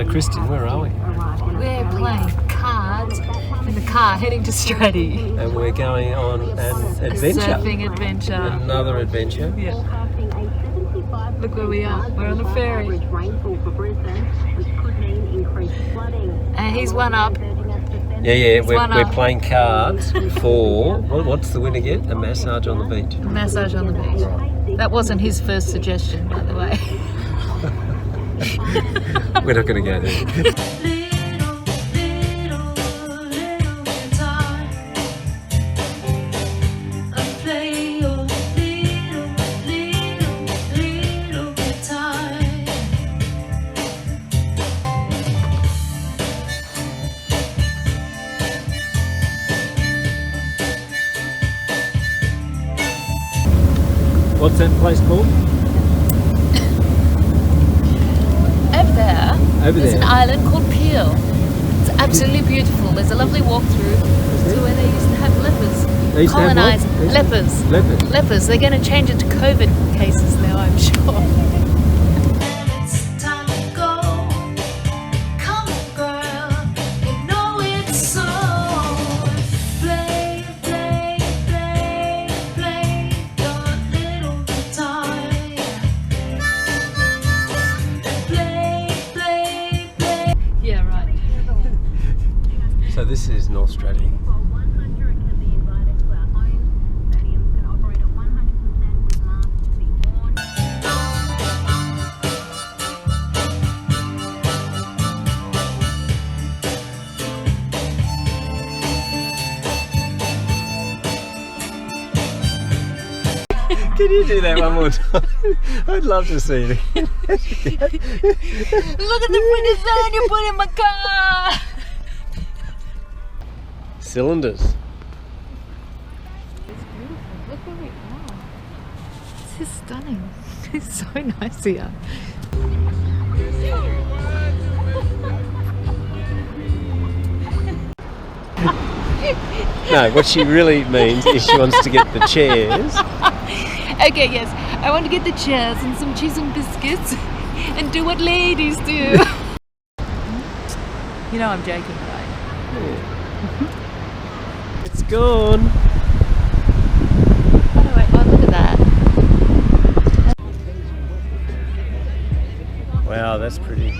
So, Kristen, where are we? We're playing cards in the car heading to Stradbroke. And we're going on an adventure. Surfing adventure. Another adventure. Yeah. Look where we are. We're on a ferry. And he's one up. Yeah, we're playing cards for, what's the winner get? A massage on the beach. A massage on the beach. That wasn't his first suggestion, by the way. We're not going to go there. What's that place called? There's an island called Peel. It's absolutely beautiful. There's a lovely walk through to where they used to have lepers. Colonized lepers. Lepers. They're going to change it to COVID cases now, I'm sure. So this is North Stradbroke. Can you do that one more time? I'd love to see it. Look at the pretty sign you put in my car! Cylinders. It's beautiful. Look where we are. This is stunning. It's so nice here. No, what she really means is she wants to get the chairs. Okay, yes. I want to get the chairs and some cheese and biscuits and do what ladies do. You know I'm joking, right? Yeah. It's gone. Oh, wait, oh, look at that. Wow, that's pretty.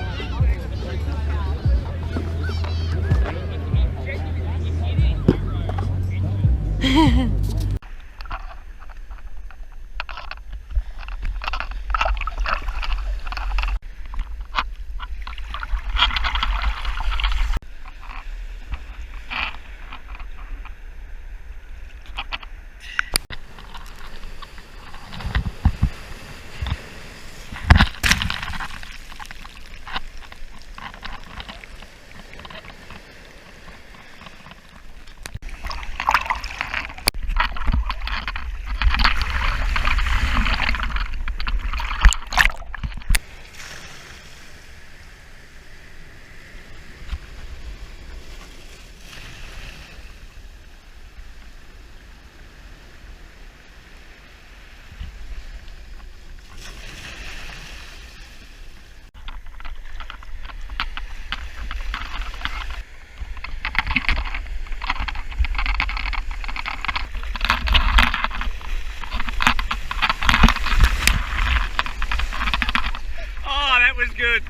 That was good.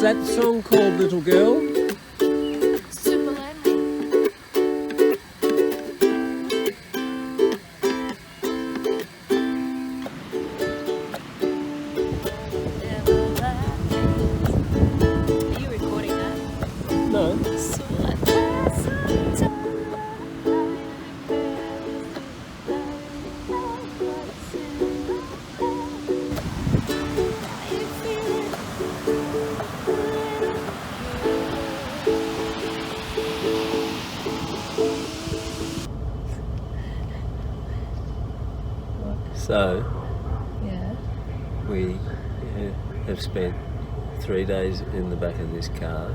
What's that song called, little girl? Super lonely. Are you recording that? No. So, Yeah. we have spent 3 days in the back of this car,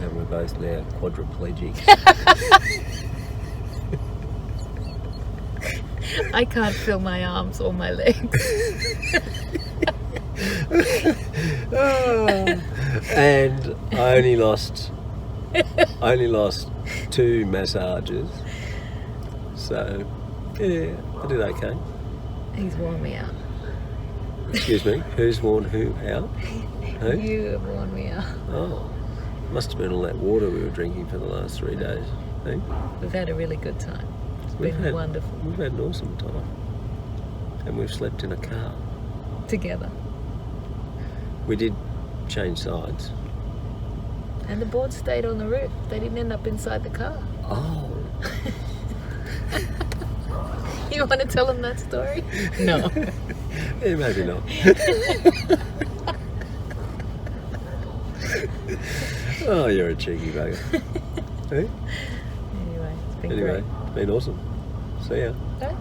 and we're both now quadriplegics. I can't feel my arms or my legs. And I only lost 2 massages. So, yeah, I did okay. He's worn me out. Excuse me, who's worn who out? Who? You have worn me out. Oh, must have been all that water we were drinking for the last 3 days. Eh? We've had a really good time. It's We've been had- wonderful. We've had an awesome time. And we've slept in a car. Together. We did change sides. And the board stayed on the roof. They didn't end up inside the car. Oh. You want to tell them that story? No. Yeah, maybe not. Oh, you're a cheeky bugger. Eh? Anyway, it's been Anyway, great. it's been awesome. See ya. Bye.